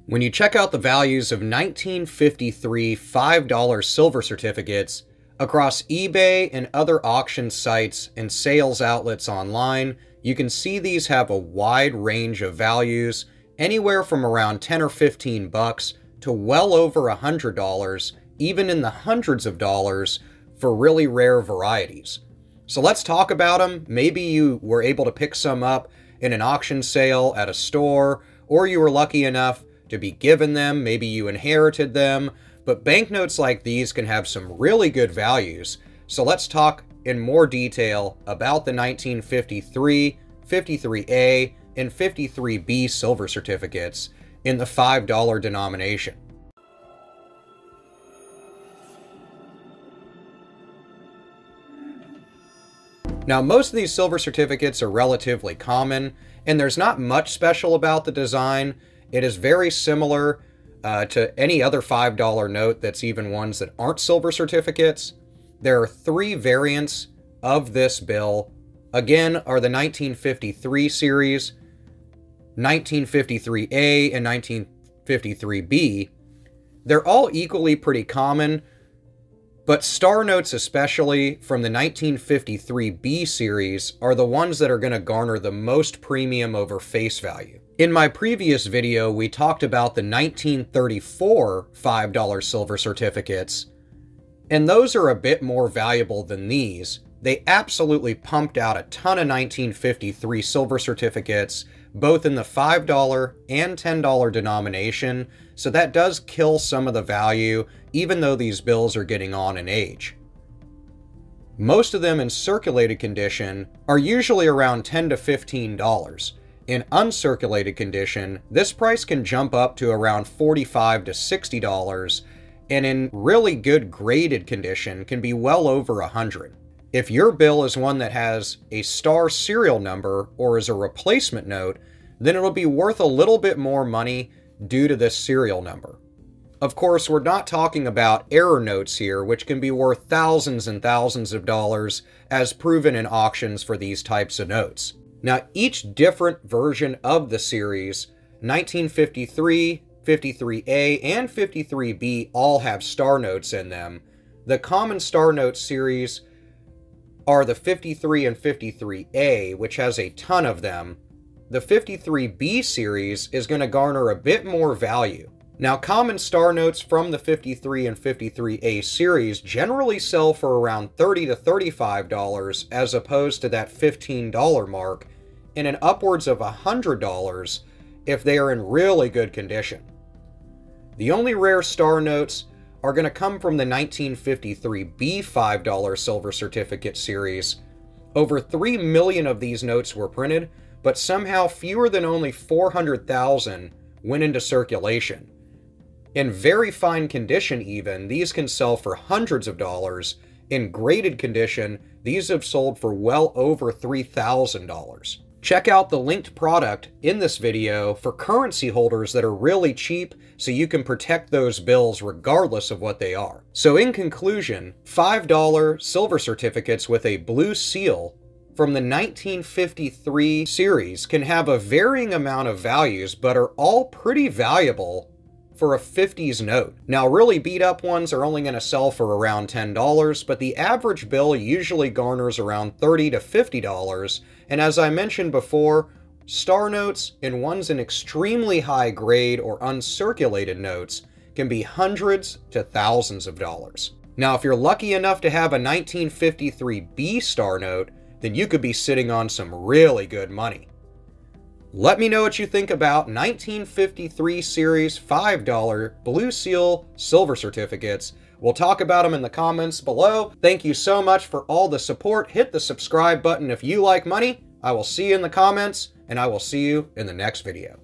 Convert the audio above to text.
When you check out the values of 1953 $5 silver certificates across eBay and other auction sites and sales outlets online, you can see these have a wide range of values, anywhere from around 10 or 15 bucks to well over $100, even in the hundreds of dollars for really rare varieties. So let's talk about them. Maybe you were able to pick some up in an auction sale at a store, or you were lucky enough to be given them, maybe you inherited them, but banknotes like these can have some really good values. So let's talk in more detail about the 1953, 53A, and 53B silver certificates in the $5 denomination. Now, most of these silver certificates are relatively common, and there's not much special about the design. It is very similar to any other $5 note that's even ones that aren't silver certificates. There are three variants of this bill. Again, are the 1953 series, 1953A, and 1953B. They're all equally pretty common, but star notes, especially from the 1953B series, are the ones that are going to garner the most premium over face value. In my previous video, we talked about the 1934 $5 silver certificates, and those are a bit more valuable than these. They absolutely pumped out a ton of 1953 silver certificates, both in the $5 and $10 denomination, so that does kill some of the value, even though these bills are getting on in age. Most of them in circulated condition are usually around $10 to $15. In uncirculated condition, this price can jump up to around $45 to $60, and in really good graded condition can be well over $100. If your bill is one that has a star serial number or is a replacement note, then it'll be worth a little bit more money due to this serial number. Of course, we're not talking about error notes here, which can be worth thousands and thousands of dollars, as proven in auctions for these types of notes. Now, each different version of the series, 1953, 53A, and 53B, all have star notes in them. The common star note series are the 53 and 53A, which has a ton of them. The 53B series is going to garner a bit more value. Now, common star notes from the 53 and 53A series generally sell for around $30 to $35 as opposed to that $15 mark, and in upwards of $100 if they are in really good condition. The only rare star notes are going to come from the 1953B $5 silver certificate series. Over 3 million of these notes were printed, but somehow fewer than only 400,000 went into circulation. In very fine condition even, these can sell for hundreds of dollars. In graded condition, these have sold for well over $3,000. Check out the linked product in this video for currency holders that are really cheap, so you can protect those bills regardless of what they are. So in conclusion, $5 silver certificates with a blue seal from the 1953 series can have a varying amount of values, but are all pretty valuable for a 50s note. Now, really beat up ones are only going to sell for around $10, but the average bill usually garners around $30 to $50, and as I mentioned before, star notes and ones in extremely high grade or uncirculated notes can be hundreds to thousands of dollars. Now, if you're lucky enough to have a 1953B star note, then you could be sitting on some really good money. Let me know what you think about 1953 series $5 blue seal silver certificates. We'll talk about them in the comments below. Thank you so much for all the support. Hit the subscribe button if you like money. I will see you in the comments, and I will see you in the next video.